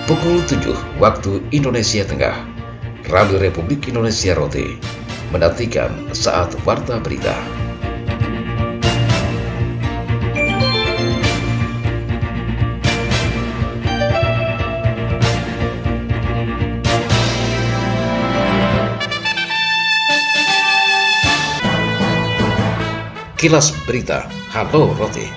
Pukul 7 waktu Indonesia Tengah, Radio Republik Indonesia Rote menantikan saat Warta Berita. Kilas Berita, Halo Rote.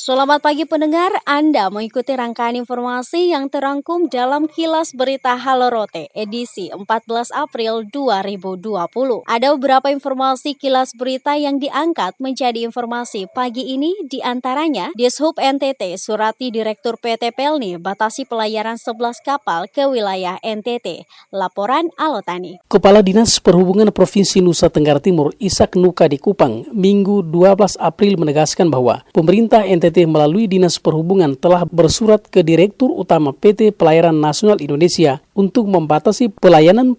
Selamat pagi pendengar, Anda mengikuti rangkaian informasi yang terangkum dalam Kilas Berita Halo Rote, edisi 14 April 2020. Ada beberapa informasi Kilas Berita yang diangkat menjadi informasi pagi ini, diantaranya Dishub NTT surati Direktur PT Pelni batasi pelayaran 11 kapal ke wilayah NTT. Laporan Alotani. Kepala Dinas Perhubungan Provinsi Nusa Tenggara Timur, Ishak Nuka di Kupang, Minggu 12 April menegaskan bahwa pemerintah NTT melalui Dinas Perhubungan telah bersurat ke Direktur Utama PT Pelayaran Nasional Indonesia untuk membatasi pelayaran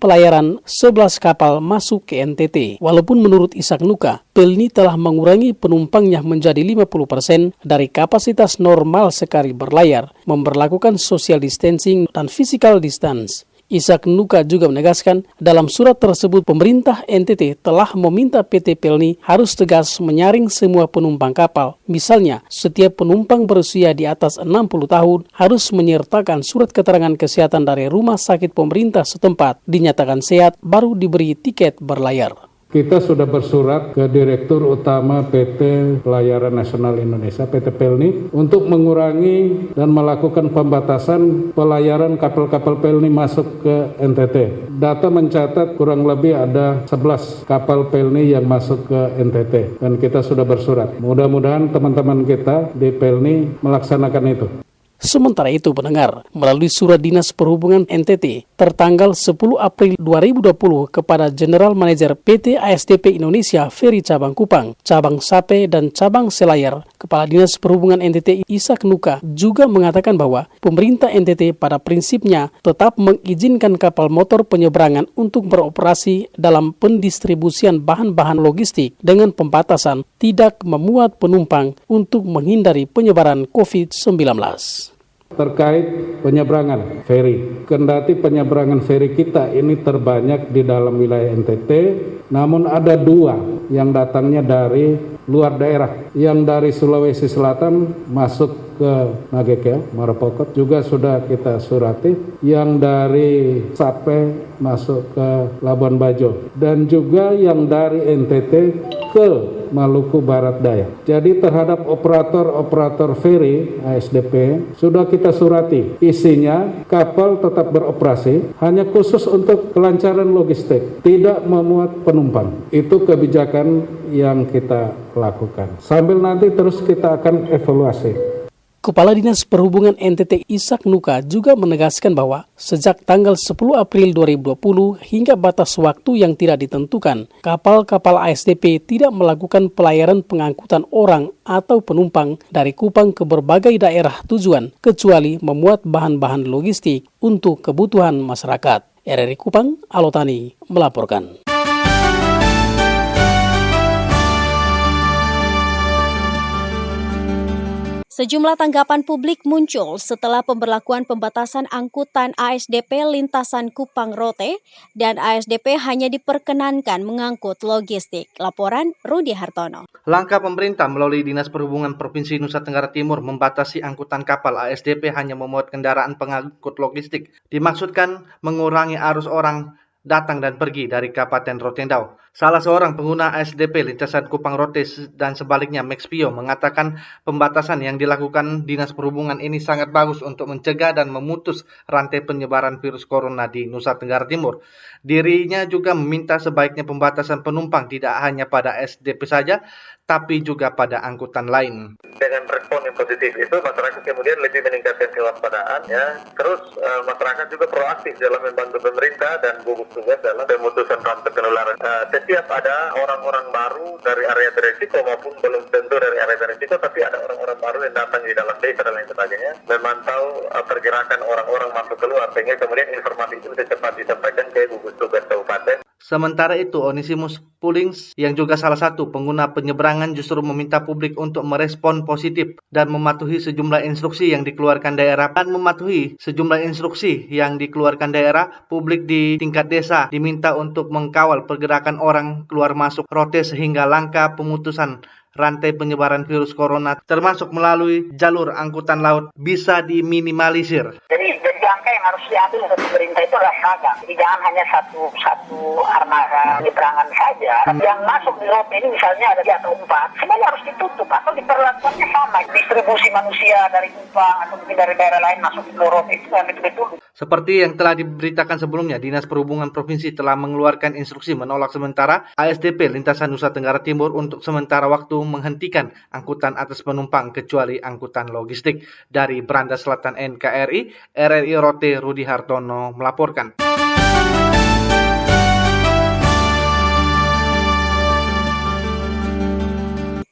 11 kapal masuk ke NTT. Walaupun menurut Ishak Nuka, Pelni telah mengurangi penumpangnya menjadi 50% dari kapasitas normal sekali berlayar, memberlakukan social distancing dan physical distance. Ishak Nuka juga menegaskan dalam surat tersebut pemerintah NTT telah meminta PT Pelni harus tegas menyaring semua penumpang kapal. Misalnya, setiap penumpang berusia di atas 60 tahun harus menyertakan surat keterangan kesehatan dari rumah sakit pemerintah setempat, dinyatakan sehat, baru diberi tiket berlayar. Kita sudah bersurat ke Direktur Utama PT Pelayaran Nasional Indonesia, PT Pelni, untuk mengurangi dan melakukan pembatasan pelayaran kapal-kapal Pelni masuk ke NTT. Data mencatat kurang lebih ada 11 kapal Pelni yang masuk ke NTT, dan kita sudah bersurat. Mudah-mudahan teman-teman kita di Pelni melaksanakan itu. Sementara itu pendengar, melalui surat Dinas Perhubungan NTT tertanggal 10 April 2020 kepada General Manager PT ASDP Indonesia Ferry Cabang Kupang, Cabang Sape dan Cabang Selayar, Kepala Dinas Perhubungan NTT Ishak Nuka juga mengatakan bahwa pemerintah NTT pada prinsipnya tetap mengizinkan kapal motor penyeberangan untuk beroperasi dalam pendistribusian bahan-bahan logistik dengan pembatasan tidak memuat penumpang untuk menghindari penyebaran COVID-19. Terkait penyeberangan feri, kendati penyeberangan feri kita ini terbanyak di dalam wilayah NTT, namun ada 2 yang datangnya dari luar daerah. Yang dari Sulawesi Selatan masuk ke Nagekeo, Marapokot juga sudah kita surati. Yang dari Sape masuk ke Labuan Bajo, dan juga yang dari NTT ke Maluku Barat Daya. Jadi terhadap operator feri ASDP sudah kita surati. Isinya kapal tetap beroperasi hanya khusus untuk kelancaran logistik, tidak memuat penumpang. Itu kebijakan yang kita lakukan. Sambil nanti terus kita akan evaluasi. Kepala Dinas Perhubungan NTT Ishak Nuka juga menegaskan bahwa sejak tanggal 10 April 2020 hingga batas waktu yang tidak ditentukan, kapal-kapal ASDP tidak melakukan pelayaran pengangkutan orang atau penumpang dari Kupang ke berbagai daerah tujuan, kecuali memuat bahan-bahan logistik untuk kebutuhan masyarakat. RRI Kupang, Alotani melaporkan. Sejumlah tanggapan publik muncul setelah pemberlakuan pembatasan angkutan ASDP lintasan Kupang Rote dan ASDP hanya diperkenankan mengangkut logistik. Laporan Rudi Hartono. Langkah pemerintah melalui Dinas Perhubungan Provinsi Nusa Tenggara Timur membatasi angkutan kapal ASDP hanya memuat kendaraan pengangkut logistik dimaksudkan mengurangi arus orang datang dan pergi dari Kabupaten Rotendao. Salah seorang pengguna ASDP lintasan Kupang Rote dan sebaliknya Max Pio mengatakan pembatasan yang dilakukan Dinas Perhubungan ini sangat bagus untuk mencegah dan memutus rantai penyebaran virus corona di Nusa Tenggara Timur. Dirinya juga meminta sebaiknya pembatasan penumpang tidak hanya pada ASDP saja, tapi juga pada angkutan lain. Dengan respon yang positif itu, masyarakat kemudian lebih meningkatkan kewaspadaan, ya. Terus masyarakat juga proaktif dalam membantu pemerintah dan gugus tugas dalam pemutusan rantai penularan. Setiap ada orang-orang baru dari area beresiko maupun belum tentu dari area beresiko, tapi ada orang-orang baru yang datang di dalam desa dan lain sebagainya, memantau pergerakan orang-orang masuk keluar, sehingga kemudian informasi itu bisa cepat disampaikan ke gugus tugas kabupaten. Sementara itu, Onesimus Pullings yang juga salah satu pengguna penyeberangan justru meminta publik untuk merespon positif dan mematuhi sejumlah instruksi yang dikeluarkan daerah. Publik di tingkat desa diminta untuk mengkawal pergerakan orang keluar masuk Rote sehingga langkah pemutusan rantai penyebaran virus corona termasuk melalui jalur angkutan laut bisa diminimalisir. Jadi langkah yang harus diambil oleh pemerintah itu adalah seragam. Jadi jangan hanya satu armada penyeberangan saja. Yang masuk di Rote ini misalnya ada 3 atau 4, semuanya harus ditutup atau diperlakukannya sama. Distribusi manusia dari Kupang atau mungkin dari daerah lain masuk ke Rote itu betul-betul. Seperti yang telah diberitakan sebelumnya, Dinas Perhubungan Provinsi telah mengeluarkan instruksi menolak sementara ASDP Lintasan Nusa Tenggara Timur untuk sementara waktu menghentikan angkutan atas penumpang kecuali angkutan logistik. Dari Beranda Selatan NKRI, RRI Rote Rudi Hartono melaporkan.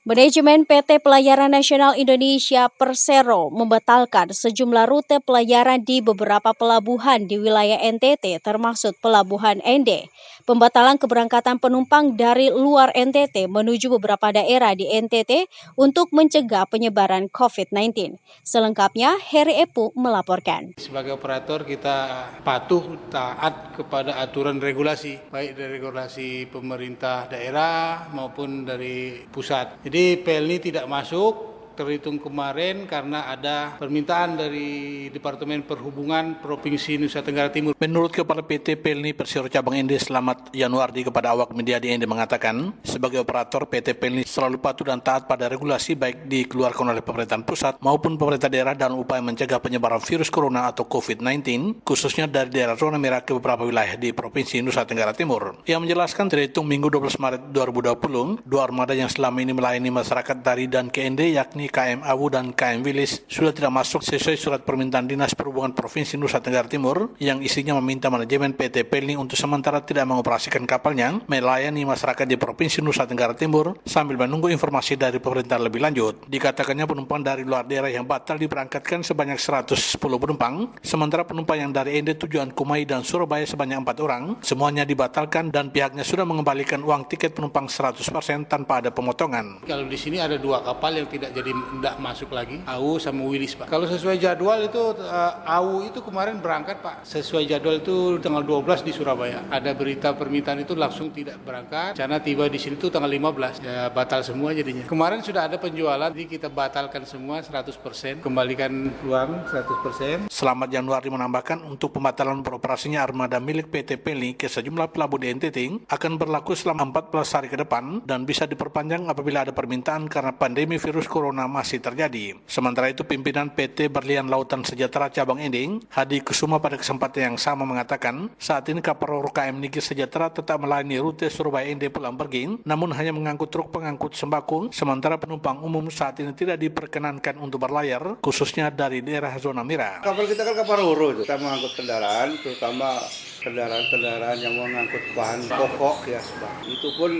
Manajemen PT Pelayaran Nasional Indonesia Persero membatalkan sejumlah rute pelayaran di beberapa pelabuhan di wilayah NTT termasuk Pelabuhan Ende. Pembatalan keberangkatan penumpang dari luar NTT menuju beberapa daerah di NTT untuk mencegah penyebaran COVID-19. Selengkapnya, Heri Epu melaporkan. Sebagai operator kita patuh taat kepada aturan regulasi, baik dari regulasi pemerintah daerah maupun dari pusat. Jadi PLNI tidak masuk terhitung kemarin karena ada permintaan dari Departemen Perhubungan Provinsi Nusa Tenggara Timur. Menurut Kepala PT PLNI Persero Cabang Ende Selamat Yanuardi kepada awak media di Ende mengatakan, sebagai operator PT PLNI selalu patuh dan taat pada regulasi baik dikeluarkan oleh pemerintahan pusat maupun pemerintah daerah dalam upaya mencegah penyebaran virus corona atau COVID-19, khususnya dari daerah zona merah ke beberapa wilayah di Provinsi Nusa Tenggara Timur. Ia menjelaskan terhitung Minggu 12 Maret 2020, 2 armada yang selama ini melayani masyarakat dari dan ke Ende yakni KM Awu dan KM Wilis sudah tidak masuk sesuai surat permintaan Dinas Perhubungan Provinsi Nusa Tenggara Timur yang isinya meminta manajemen PT PLNI untuk sementara tidak mengoperasikan kapalnya melayani masyarakat di Provinsi Nusa Tenggara Timur sambil menunggu informasi dari pemerintah lebih lanjut. Dikatakannya penumpang dari luar daerah yang batal diberangkatkan sebanyak 110 penumpang, sementara penumpang yang dari Ende tujuan Kumai dan Surabaya sebanyak 4 orang, semuanya dibatalkan dan pihaknya sudah mengembalikan uang tiket penumpang 100% tanpa ada pemotongan. Kalau di sini ada 2 kapal yang tidak masuk lagi, Awu sama Wilis, Pak. Kalau sesuai jadwal itu Awu itu kemarin berangkat, Pak. Sesuai jadwal itu tanggal 12 di Surabaya. Ada berita permintaan itu langsung tidak berangkat. Karena tiba di sini itu tanggal 15. Ya batal semua jadinya. Kemarin sudah ada penjualan, jadi kita batalkan semua 100%, kembalikan uang 100%. Selamat Januari menambahkan untuk pembatalan beroperasinya armada milik PT PLNI ke sejumlah pelabuhan di NTT akan berlaku selama 14 hari ke depan dan bisa diperpanjang apabila ada permintaan karena pandemi virus corona masih terjadi. Sementara itu, pimpinan PT Berlian Lautan Sejahtera Cabang Ending, Hadi Kusuma pada kesempatan yang sama mengatakan, saat ini kapal KM Niki Sejahtera tetap melayani rute Surabaya Ende Pulang Pergi, namun hanya mengangkut truk pengangkut sembako, sementara penumpang umum saat ini tidak diperkenankan untuk berlayar, khususnya dari daerah zona merah. Kapal kita kan kapal Roro itu, kita mengangkut kendaraan, terutama kendaraan-kendaraan yang mengangkut bahan pokok ya, itu pun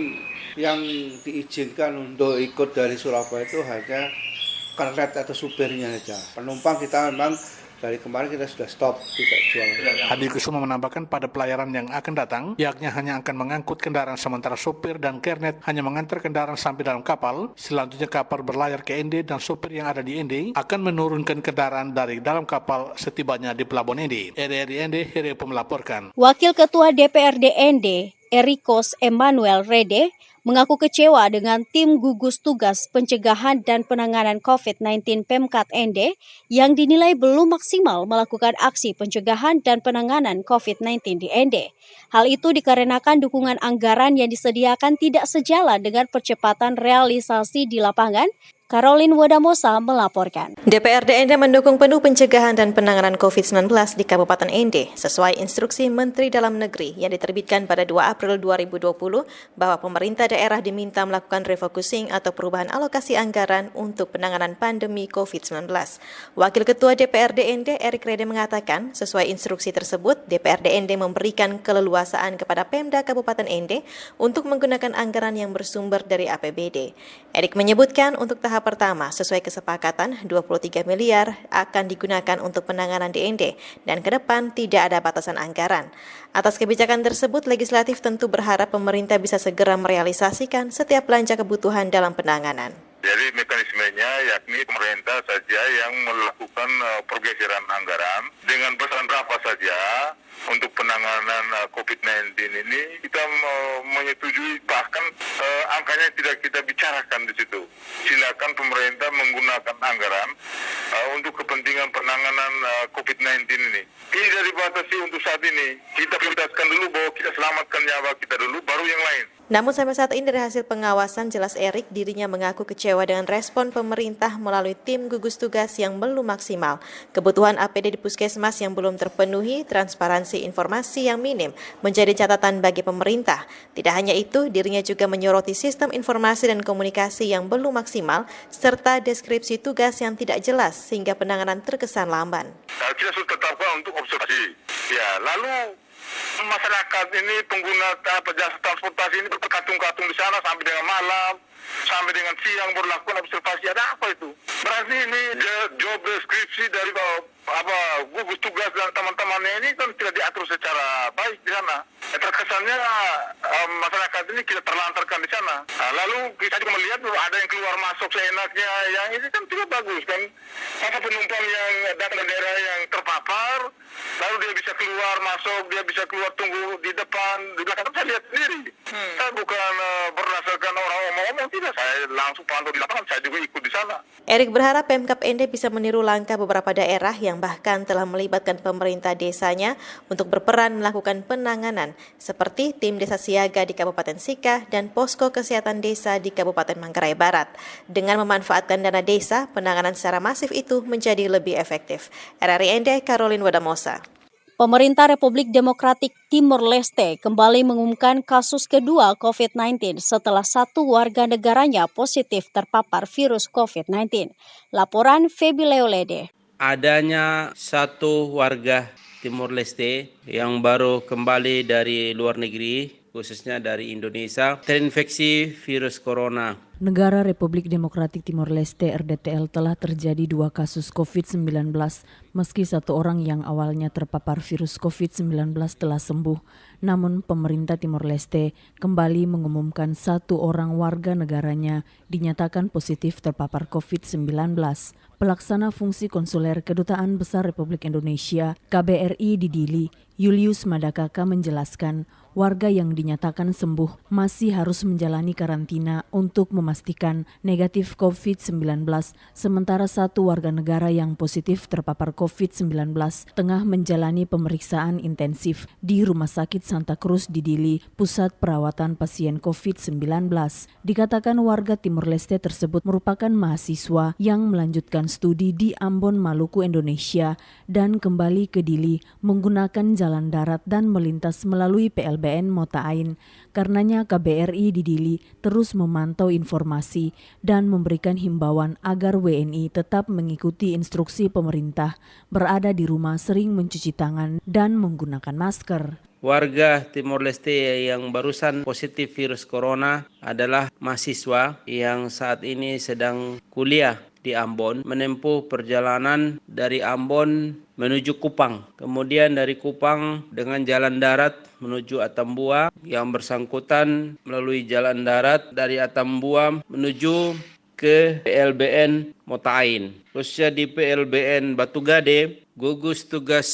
yang diizinkan untuk ikut dari Surabaya itu hanya kernet atau supirnya saja. Penumpang kita memang dari kemarin kita sudah stop, tidak jual. Hadi Kusuma menambahkan pada pelayaran yang akan datang, pihaknya hanya akan mengangkut kendaraan sementara supir dan kernet hanya mengantar kendaraan sampai dalam kapal. Selanjutnya kapal berlayar ke Ende dan supir yang ada di Ende akan menurunkan kendaraan dari dalam kapal setibanya di Pelabuhan Ende. RRI Ende, Heri melaporkan. Wakil Ketua DPRD Ende, Erikos Emmanuel Rede, mengaku kecewa dengan tim gugus tugas pencegahan dan penanganan COVID-19 Pemkat Ende yang dinilai belum maksimal melakukan aksi pencegahan dan penanganan COVID-19 di Ende. Hal itu dikarenakan dukungan anggaran yang disediakan tidak sejalan dengan percepatan realisasi di lapangan. Caroline Wodamosa melaporkan. DPRD Ende mendukung penuh pencegahan dan penanganan COVID-19 di Kabupaten Ende sesuai instruksi Menteri Dalam Negeri yang diterbitkan pada 2 April 2020 bahwa pemerintah daerah diminta melakukan refocusing atau perubahan alokasi anggaran untuk penanganan pandemi COVID-19. Wakil Ketua DPRD Ende Erik Rede mengatakan sesuai instruksi tersebut DPRD Ende memberikan keleluasaan kepada Pemda Kabupaten Ende untuk menggunakan anggaran yang bersumber dari APBD. Erik menyebutkan untuk tahap tahap pertama sesuai kesepakatan 23 miliar akan digunakan untuk penanganan DND dan ke depan tidak ada batasan anggaran. Atas kebijakan tersebut, legislatif tentu berharap pemerintah bisa segera merealisasikan setiap belanja kebutuhan dalam penanganan. Jadi mekanismenya yakni pemerintah saja yang melakukan pergeseran anggaran dengan besaran berapa saja untuk penanganan COVID-19 ini kita menyetujui, bahkan angkanya tidak kita bicarakan di situ. Silakan pemerintah menggunakan anggaran untuk kepentingan penanganan COVID-19 ini. Tidak dibatasi untuk saat ini. Kita prioritaskan dulu bahwa kita selamatkan nyawa kita dulu, baru yang lain. Namun sampai saat ini dari hasil pengawasan jelas Erik dirinya mengaku kecewa dengan respon pemerintah melalui tim gugus tugas yang belum maksimal, kebutuhan APD di puskesmas yang belum terpenuhi, transparansi informasi yang minim menjadi catatan bagi pemerintah. Tidak hanya itu, dirinya juga menyoroti sistem informasi dan komunikasi yang belum maksimal, serta deskripsi tugas yang tidak jelas sehingga penanganan terkesan lamban. Kita sudah tetapkan untuk observasi. Ya, lalu masyarakat ini pengguna jasa transportasi ini berkatung-katung di sana sampai dengan malam, sampai dengan siang berlakukan observasi. Ada apa itu? Berarti ini job deskripsi dari gugus tugas dan teman-temannya ini kan tidak diatur secara baik di sana. Terkesannya masyarakat ini kita terlantarkan di sana. Lalu kita juga melihat ada yang keluar masuk seenaknya, yang ini kan tidak bagus kan. Masa penumpang yang datang dari daerah yang terpapar, lalu dia bisa keluar masuk, dia bisa keluar tunggu di depan, di belakang, saya lihat sendiri. Saya bukan berdasarkan orang ngomong-ngomong, tidak. Saya langsung pantau di lapangan, saya juga ikut di sana. Erik berharap Pemkab ND bisa meniru langkah beberapa daerah yang bahkan telah melibatkan pemerintah desanya untuk berperan melakukan penanganan, seperti tim desa siaga di Kabupaten Sika dan posko kesehatan desa di Kabupaten Manggarai Barat. Dengan memanfaatkan dana desa, penanganan secara masif itu menjadi lebih efektif. RRI ND, Caroline Wadamosa. Pemerintah Republik Demokratik Timor Leste kembali mengumumkan kasus kedua COVID-19 setelah satu warga negaranya positif terpapar virus COVID-19. Laporan Feby Leolede. Adanya satu warga Timor Leste yang baru kembali dari luar negeri, khususnya dari Indonesia, terinfeksi virus corona. Negara Republik Demokratik Timor Leste RDTL telah terjadi 2 kasus COVID-19, meski satu orang yang awalnya terpapar virus COVID-19 telah sembuh. Namun pemerintah Timor Leste kembali mengumumkan satu orang warga negaranya dinyatakan positif terpapar COVID-19. Pelaksana fungsi konsuler Kedutaan Besar Republik Indonesia KBRI di Dili, Julius Madakaka menjelaskan, warga yang dinyatakan sembuh masih harus menjalani karantina untuk memastikan negatif COVID-19, sementara satu warga negara yang positif terpapar COVID-19 tengah menjalani pemeriksaan intensif di Rumah Sakit Santa Cruz di Dili, pusat perawatan pasien COVID-19. Dikatakan warga Timor Leste tersebut merupakan mahasiswa yang melanjutkan studi di Ambon, Maluku, Indonesia dan kembali ke Dili menggunakan jalan darat dan melintas melalui PLBN Mota Ain. Karenanya KBRI di Dili terus memantau informasi dan memberikan himbauan agar WNI tetap mengikuti instruksi pemerintah, berada di rumah, sering mencuci tangan dan menggunakan masker. Warga Timor Leste yang barusan positif virus corona adalah mahasiswa yang saat ini sedang kuliah di Ambon, menempuh perjalanan dari Ambon menuju Kupang. Kemudian dari Kupang dengan jalan darat menuju Atambua, yang bersangkutan melalui jalan darat dari Atambua menuju ke PLBN Mota Ain. Khususnya di PLBN Batu Gade, gugus tugas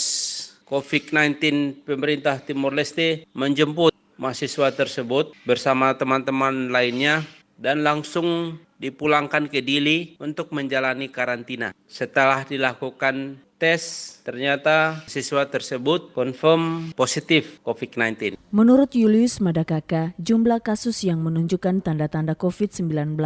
COVID-19 pemerintah Timor Leste menjemput mahasiswa tersebut bersama teman-teman lainnya dan langsung dipulangkan ke Dili untuk menjalani karantina. Setelah dilakukan tes, ternyata siswa tersebut confirm positif COVID-19. Menurut Julius Madakaka, jumlah kasus yang menunjukkan tanda-tanda COVID-19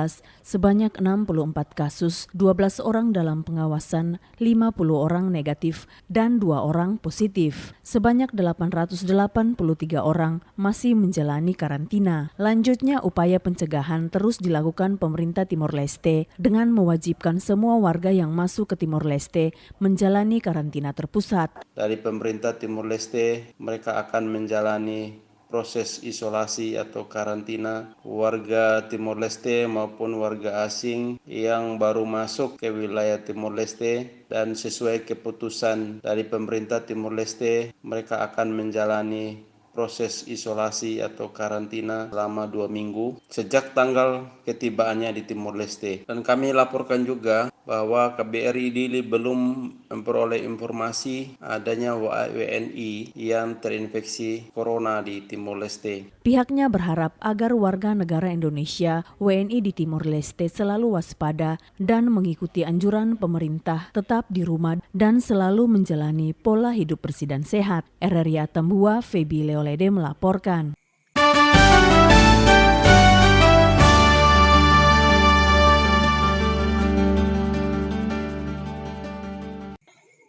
sebanyak 64 kasus, 12 orang dalam pengawasan, 50 orang negatif, dan 2 orang positif. Sebanyak 883 orang masih menjalani karantina. Lanjutnya, upaya pencegahan terus dilakukan pemerintah Timor Leste dengan mewajibkan semua warga yang masuk ke Timor Leste menjalani karantina terpusat. Dari pemerintah Timor Leste, mereka akan menjalani proses isolasi atau karantina warga Timor Leste maupun warga asing yang baru masuk ke wilayah Timor Leste, dan sesuai keputusan dari pemerintah Timor Leste mereka akan menjalani proses isolasi atau karantina selama 2 minggu sejak tanggal ketibaannya di Timor Leste. Dan kami laporkan juga bahwa KBRI Dili belum memperoleh informasi adanya WNI yang terinfeksi corona di Timor Leste. Pihaknya berharap agar warga negara Indonesia WNI di Timor Leste selalu waspada dan mengikuti anjuran pemerintah tetap di rumah dan selalu menjalani pola hidup bersih dan sehat. RRI Atambua, Feby Leolede melaporkan.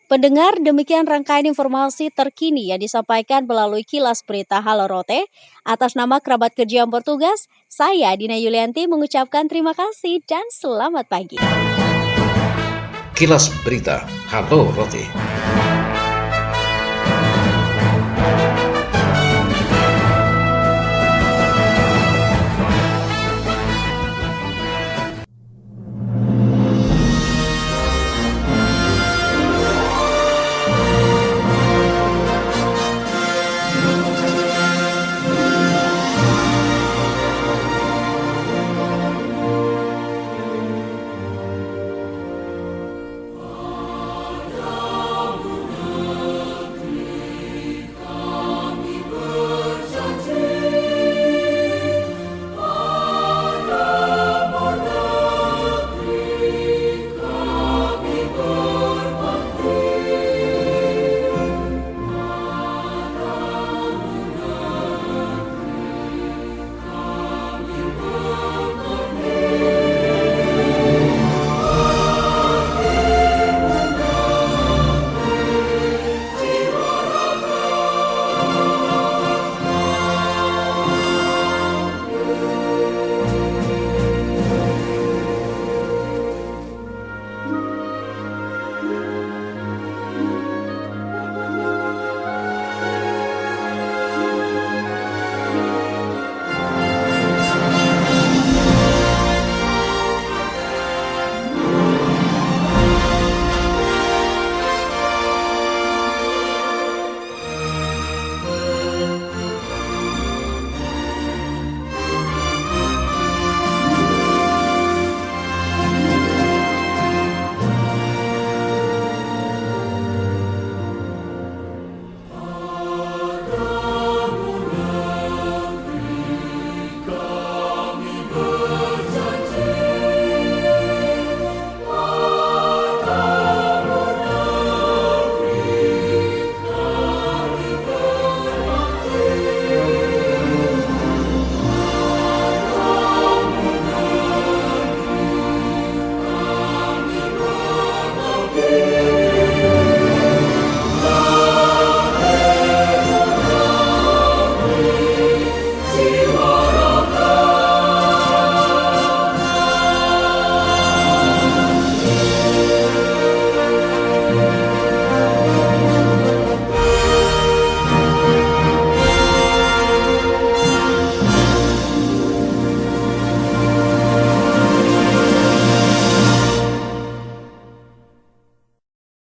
Pendengar, demikian rangkaian informasi terkini yang disampaikan melalui Kilas Berita Halo Rote. Atas nama kerabat kerja yang bertugas, saya Dina Yulianti mengucapkan terima kasih dan selamat pagi. Kilas Berita Halo Rote.